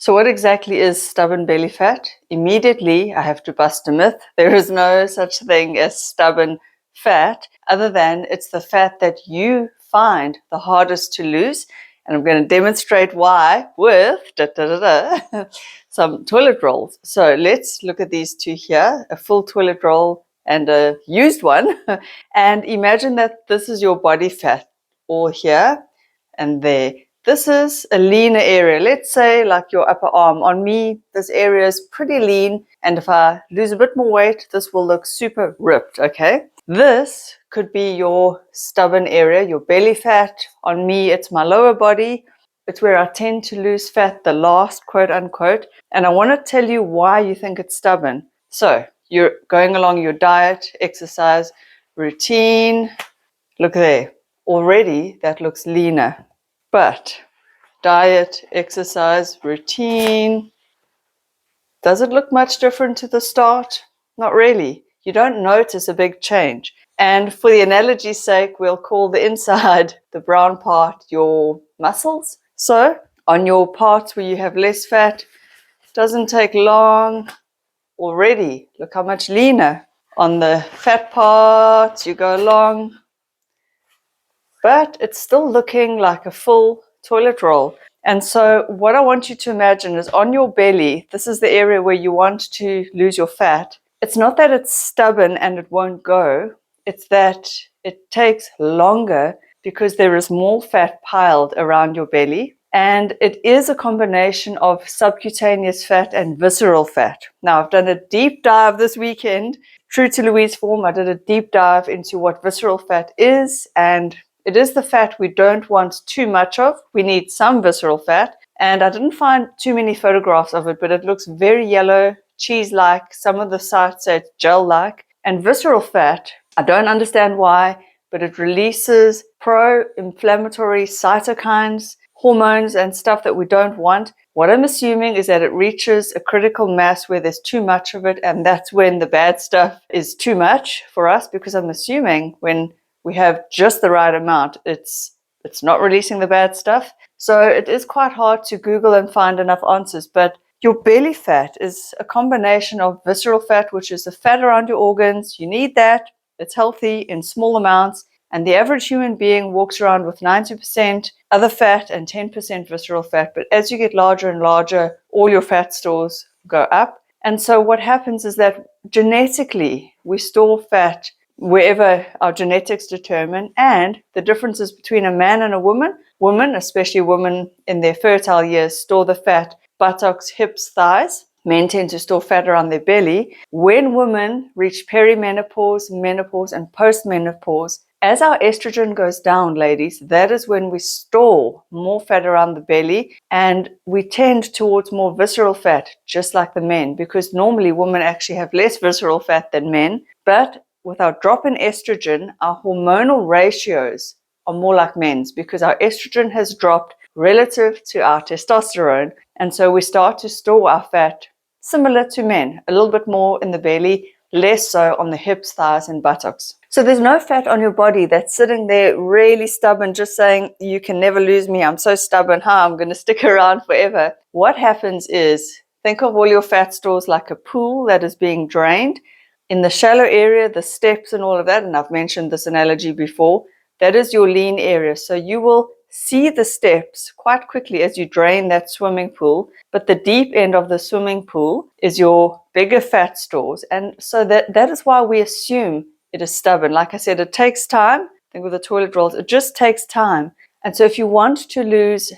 So what exactly is stubborn belly fat? Immediately, I have to bust a myth. There is no such thing as stubborn fat, other than it's the fat that you find the hardest to lose. And I'm going to demonstrate why with some toilet rolls. So let's look at these two here, a full toilet roll and a used one. And imagine that this is your body fat, all here and there. This is a leaner area. Let's say like your upper arm. On me, this area is pretty lean. And if I lose a bit more weight, this will look super ripped, okay? This could be your stubborn area, your belly fat. On me, it's my lower body. It's where I tend to lose fat the last, quote unquote. And I want to tell you why you think it's stubborn. So you're going along your diet, exercise, routine. Look there. Already that looks leaner. But diet, exercise, routine, does it look much different to the start? Not really. You don't notice a big change. And for the analogy's sake, we'll call the inside, the brown part, your muscles. So on your parts where you have less fat, it doesn't take long. Already, look how much leaner. On the fat parts, you go along. But it's still looking like a full toilet roll. And so what I want you to imagine is on your belly, this is the area where you want to lose your fat. It's not that it's stubborn and it won't go. It's that it takes longer because there is more fat piled around your belly. And it is a combination of subcutaneous fat and visceral fat. Now, I've done a deep dive this weekend. True to Louise form, I did a deep dive into what visceral fat is, and it is the fat we don't want too much of. We need some visceral fat. And I didn't find too many photographs of it, but it looks very yellow, cheese-like. Some of the sites say it's gel-like. And visceral fat, I don't understand why, but it releases pro-inflammatory cytokines, hormones, and stuff that we don't want. What I'm assuming is that it reaches a critical mass where there's too much of it, and that's when the bad stuff is too much for us, because I'm assuming when we have just the right amount, it's not releasing the bad stuff. So it is quite hard to Google and find enough answers. But your belly fat is a combination of visceral fat, which is the fat around your organs. You need that. It's healthy in small amounts. And the average human being walks around with 90% other fat and 10% visceral fat. But as you get larger and larger, all your fat stores go up. And so what happens is that genetically, we store fat wherever our genetics determine, and the differences between a man and a women, especially women in their fertile years, store the fat buttocks, hips, thighs. Men tend to store fat around their belly. When women reach perimenopause, menopause, and postmenopause, as our estrogen goes down, ladies, that is when we store more fat around the belly, and we tend towards more visceral fat, just like the men, because normally women actually have less visceral fat than men. But with our drop in estrogen, our hormonal ratios are more like men's because our estrogen has dropped relative to our testosterone. And so we start to store our fat similar to men, a little bit more in the belly, less so on the hips, thighs, and buttocks. So there's no fat on your body that's sitting there really stubborn, just saying, you can never lose me. I'm so stubborn. I'm going to stick around forever. What happens is, think of all your fat stores like a pool that is being drained. In the shallow area, the steps and all of that, and I've mentioned this analogy before, that is your lean area. So you will see the steps quite quickly as you drain that swimming pool, but the deep end of the swimming pool is your bigger fat stores. And so that is why we assume it is stubborn. Like I said, it takes time. I think with the toilet rolls, it just takes time. And so if you want to lose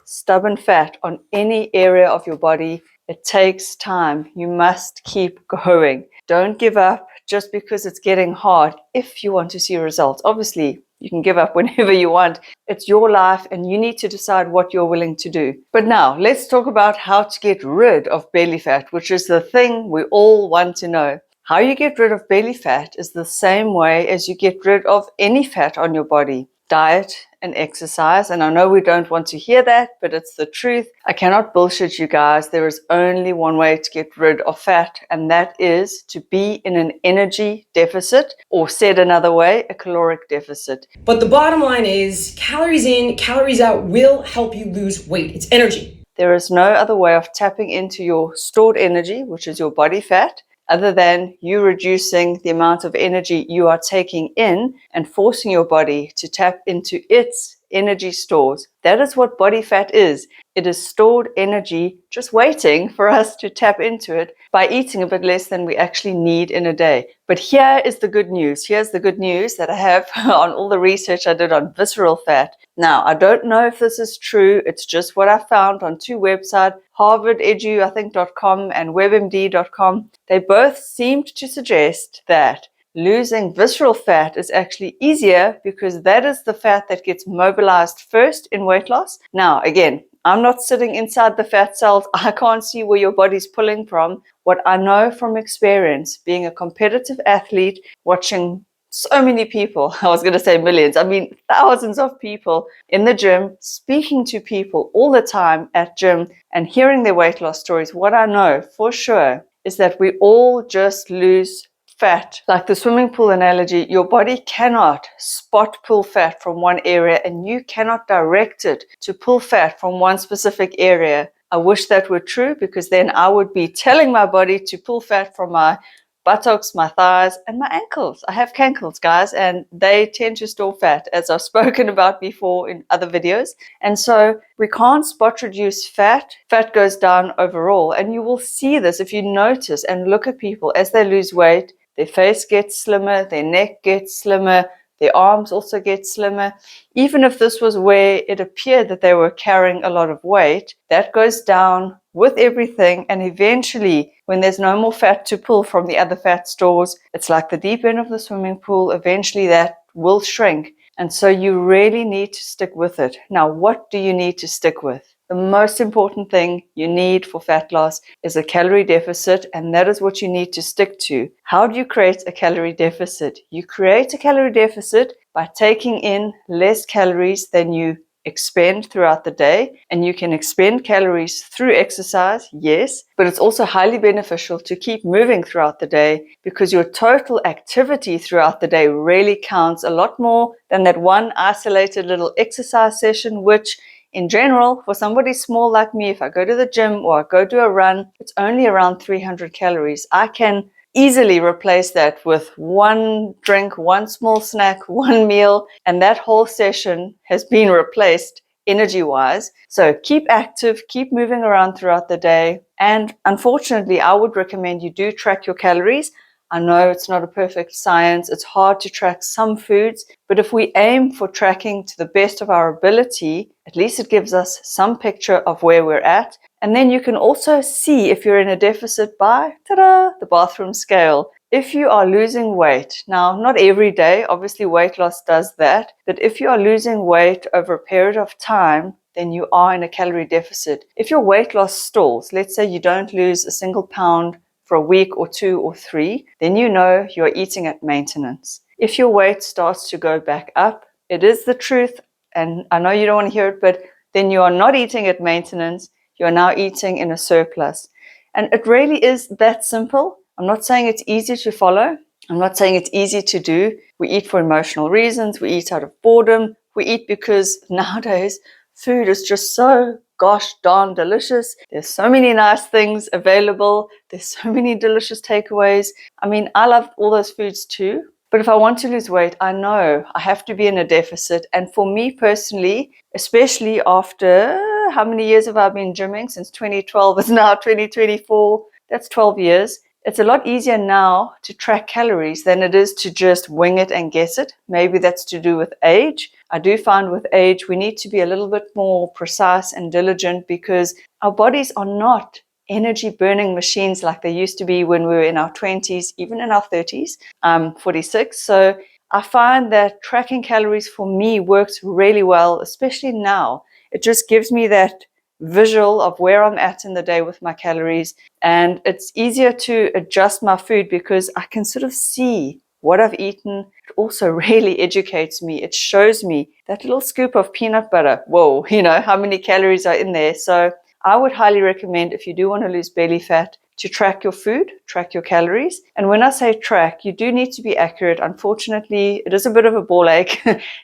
stubborn fat on any area of your body, it takes time. You must keep going. Don't give up just because it's getting hard if you want to see results. Obviously, you can give up whenever you want. It's your life and you need to decide what you're willing to do. But now, let's talk about how to get rid of belly fat, which is the thing we all want to know. How you get rid of belly fat is the same way as you get rid of any fat on your body. Diet and exercise. And I know we don't want to hear that, but it's the truth. I cannot bullshit you guys. There is only one way to get rid of fat, and that is to be in an energy deficit, or said another way, a caloric deficit. But the bottom line is calories in, calories out will help you lose weight. It's energy. there is no other way of tapping into your stored energy, which is your body fat, other than you reducing the amount of energy you are taking in and forcing your body to tap into its energy stores. That is what body fat is. It is stored energy just waiting for us to tap into it by eating a bit less than we actually need in a day. But here is the good news. Here's the good news that I have on all the research I did on visceral fat. Now, I don't know if this is true. It's just what I found on two websites, harvardedu.com and webmd.com. They both seemed to suggest that losing visceral fat is actually easier because that is the fat that gets mobilized first in weight loss. Now, again, I'm not sitting inside the fat cells. I can't see where your body's pulling from. What I know from experience, being a competitive athlete, watching so many people, I was going to say millions, I mean thousands of people in the gym, speaking to people all the time at gym and hearing their weight loss stories, what I know for sure is that we all just lose fat. Like the swimming pool analogy, your body cannot spot pull fat from one area and you cannot direct it to pull fat from one specific area. I wish that were true because then I would be telling my body to pull fat from my buttocks, my thighs, and my ankles. I have cankles, guys, and they tend to store fat, as I've spoken about before in other videos. And so we can't spot reduce fat. Fat goes down overall. And you will see this if you notice and look at people as they lose weight. Their face gets slimmer, their neck gets slimmer, their arms also get slimmer. Even if this was where it appeared that they were carrying a lot of weight, that goes down with everything. And eventually, when there's no more fat to pull from the other fat stores, it's like the deep end of the swimming pool. Eventually, that will shrink. And so you really need to stick with it. Now, what do you need to stick with? The most important thing you need for fat loss is a calorie deficit, and that is what you need to stick to. How do you create a calorie deficit? You create a calorie deficit by taking in less calories than you expend throughout the day, and you can expend calories through exercise, yes, but it's also highly beneficial to keep moving throughout the day because your total activity throughout the day really counts a lot more than that one isolated little exercise session, which in general, for somebody small like me, if I go to the gym or I go do a run, it's only around 300 calories. I can easily replace that with one drink, one small snack, one meal, and that whole session has been replaced energy-wise. So keep active, keep moving around throughout the day. And unfortunately, I would recommend you do track your calories. I know it's not a perfect science. It's hard to track some foods, but if we aim for tracking to the best of our ability, at least it gives us some picture of where we're at. And then you can also see if you're in a deficit by, ta-da, the bathroom scale. If you are losing weight, now not every day, obviously weight loss does that, but if you are losing weight over a period of time, then you are in a calorie deficit. If your weight loss stalls, let's say you don't lose a single pound for a week or two or three, then you know you're eating at maintenance. If your weight starts to go back up, it is the truth, and I know you don't want to hear it, but then you are not eating at maintenance, you're now eating in a surplus. And it really is that simple. I'm not saying it's easy to follow. I'm not saying it's easy to do. We eat for emotional reasons. We eat out of boredom. We eat because nowadays food is just so gosh darn delicious. There's so many nice things available. There's so many delicious takeaways. I mean, I love all those foods too. But if I want to lose weight, I know I have to be in a deficit. And for me personally, especially after how many years have I been gymming? Since 2012, it's now 2024. That's 12 years. It's a lot easier now to track calories than it is to just wing it and guess it. Maybe that's to do with age. I do find with age, we need to be a little bit more precise and diligent because our bodies are not energy burning machines like they used to be when we were in our 20s, even in our 30s. I'm 46. So I find that tracking calories for me works really well, especially now. It just gives me that visual of where I'm at in the day with my calories, and it's easier to adjust my food because I can sort of see what I've eaten. It also really educates me. It shows me that little scoop of peanut butter. Whoa, how many calories are in there. So I would highly recommend, if you do want to lose belly fat, to track your food, track your calories. And when I say track, you do need to be accurate. Unfortunately, it is a bit of a ball ache.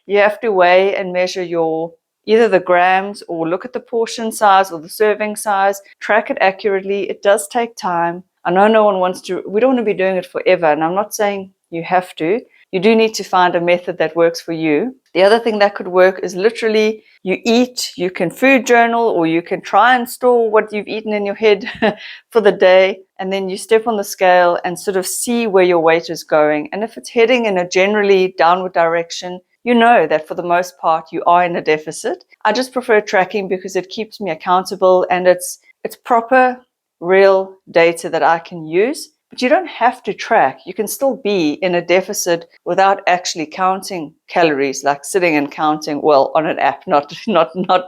You have to weigh and measure your either the grams or look at the portion size or the serving size, track it accurately. It does take time. I know no one wants to, we don't want to be doing it forever, and I'm not saying you have to. You do need to find a method that works for you. The other thing that could work is literally you eat, you can food journal, or you can try and store what you've eaten in your head for the day, and then you step on the scale and sort of see where your weight is going. And if it's heading in a generally downward direction, you know that for the most part you are in a deficit. I just prefer tracking because it keeps me accountable, and it's proper, real data that I can use. But you don't have to track. You can still be in a deficit without actually counting calories, like sitting and counting, well, on an app, not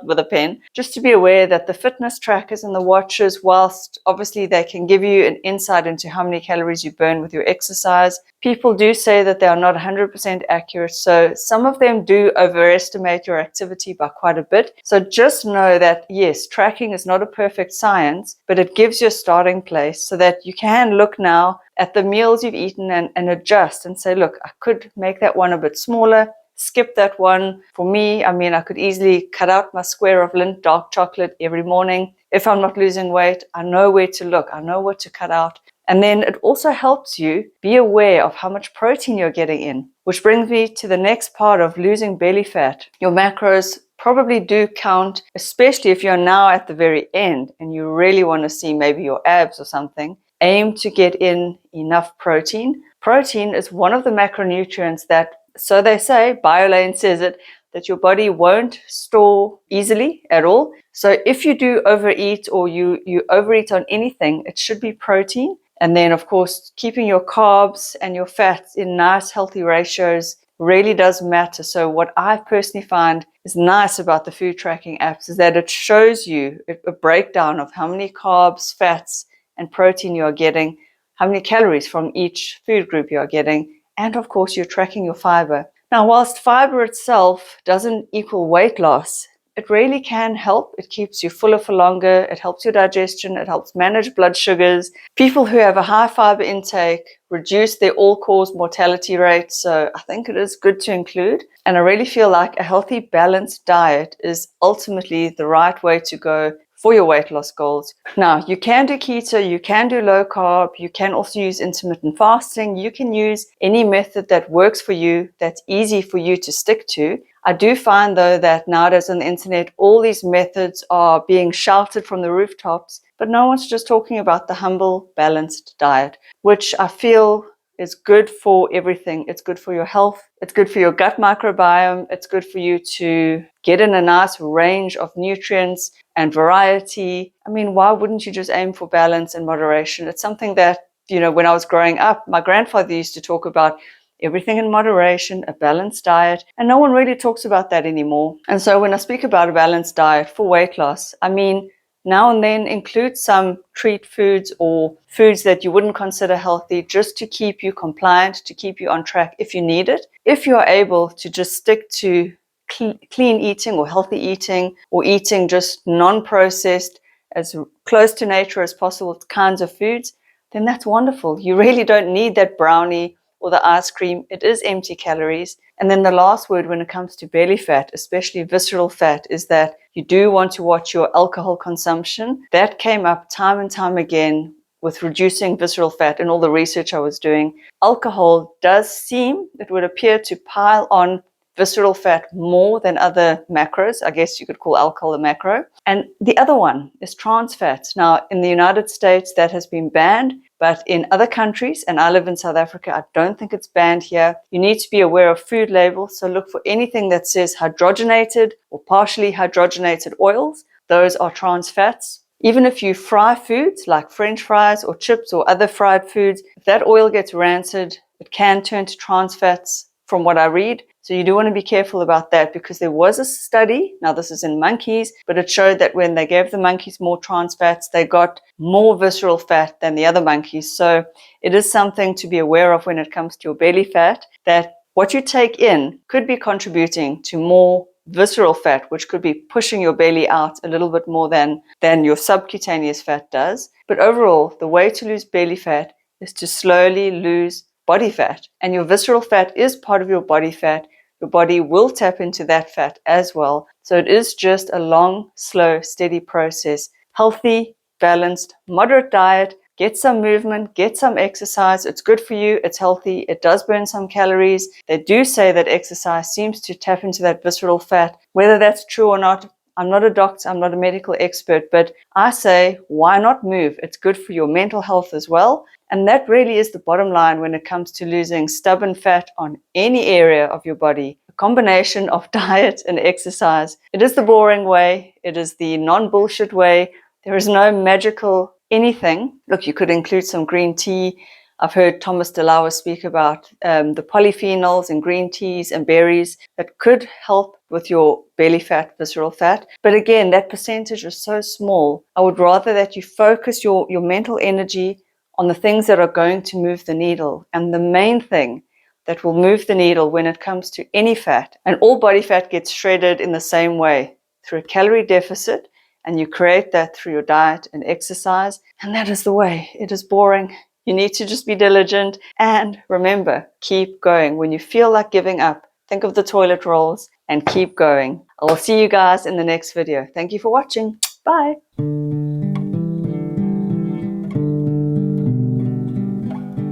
with a pen. Just to be aware that the fitness trackers and the watches, whilst obviously they can give you an insight into how many calories you burn with your exercise, people do say that they are not 100% accurate. So some of them do overestimate your activity by quite a bit. So just know that, yes, tracking is not a perfect science, but it gives you a starting place so that you can look now at the meals you've eaten and adjust and say, look, I could make that one a bit smaller, skip that one. For me, I could easily cut out my square of Lindt dark chocolate every morning. If I'm not losing weight, I know where to look. I know what to cut out. And then it also helps you be aware of how much protein you're getting in, which brings me to the next part of losing belly fat. Your macros probably do count, especially if you're now at the very end and you really want to see maybe your abs or something. Aim to get in enough protein. Protein is one of the macronutrients that, so they say, BioLane says it, that your body won't store easily at all. So if you do overeat or you overeat on anything, it should be protein. And then, of course, keeping your carbs and your fats in nice, healthy ratios really does matter. So what I personally find is nice about the food tracking apps is that it shows you a breakdown of how many carbs, fats, and protein you are getting, how many calories from each food group you are getting, and of course you're tracking your fiber. Now, whilst fiber itself doesn't equal weight loss, it really can help. It keeps you fuller for longer. It helps your digestion. It helps manage blood sugars. People who have a high fiber intake reduce their all-cause mortality rate. So I think it is good to include. And I really feel like a healthy, balanced diet is ultimately the right way to go for your weight loss goals. Now, you can do keto, you can do low carb, you can also use intermittent fasting, you can use any method that works for you, that's easy for you to stick to. I do find though that nowadays on the internet, all these methods are being shouted from the rooftops, but no one's just talking about the humble, balanced diet, which I feel is good for everything. It's good for your health. It's good for your gut microbiome. It's good for you to get in a nice range of nutrients and variety. Why wouldn't you just aim for balance and moderation? It's something that, when I was growing up, my grandfather used to talk about everything in moderation, a balanced diet, and no one really talks about that anymore. And so when I speak about a balanced diet for weight loss, now and then include some treat foods or foods that you wouldn't consider healthy just to keep you compliant, to keep you on track if you need it. If you are able to just stick to clean eating or healthy eating or eating just non-processed, as close to nature as possible kinds of foods, then that's wonderful. You really don't need that brownie or the ice cream. It is empty calories. And then the last word when it comes to belly fat, especially visceral fat, is that you do want to watch your alcohol consumption. That came up time and time again with reducing visceral fat in all the research I was doing. Alcohol does seem, it would appear, to pile on visceral fat more than other macros. I guess you could call alcohol a macro. And the other one is trans fats. Now, in the United States, that has been banned. But in other countries, and I live in South Africa, I don't think it's banned here. You need to be aware of food labels. So look for anything that says hydrogenated or partially hydrogenated oils. Those are trans fats. Even if you fry foods like French fries or chips or other fried foods, if that oil gets rancid, it can turn to trans fats from what I read. So you do want to be careful about that, because there was a study, now this is in monkeys, but it showed that when they gave the monkeys more trans fats, they got more visceral fat than the other monkeys. So it is something to be aware of when it comes to your belly fat, that what you take in could be contributing to more visceral fat, which could be pushing your belly out a little bit more than your subcutaneous fat does. But overall, the way to lose belly fat is to slowly lose body fat. And your visceral fat is part of your body fat. your body will tap into that fat as well. So it is just a long, slow, steady process. Healthy, balanced, moderate diet. Get some movement, get some exercise. It's good for you, it's healthy, it does burn some calories. They do say that exercise seems to tap into that visceral fat. Whether that's true or not, I'm not a doctor, I'm not a medical expert, but I say, why not move? It's good for your mental health as well. And that really is the bottom line when it comes to losing stubborn fat on any area of your body. A combination of diet and exercise. It is the boring way, it is the non-bullshit way. There is no magical anything. Look, you could include some green tea. I've heard Thomas DeLauer speak about the polyphenols in green teas and berries that could help with your belly fat, visceral fat. But again, that percentage is so small. I would rather that you focus your mental energy on the things that are going to move the needle. And the main thing that will move the needle when it comes to any fat, and all body fat gets shredded in the same way, through a calorie deficit. And you create that through your diet and exercise. And that is the way. It is boring. You need to just be diligent. And remember, keep going. When you feel like giving up, think of the toilet rolls and keep going. I will see you guys in the next video. Thank you for watching. Bye.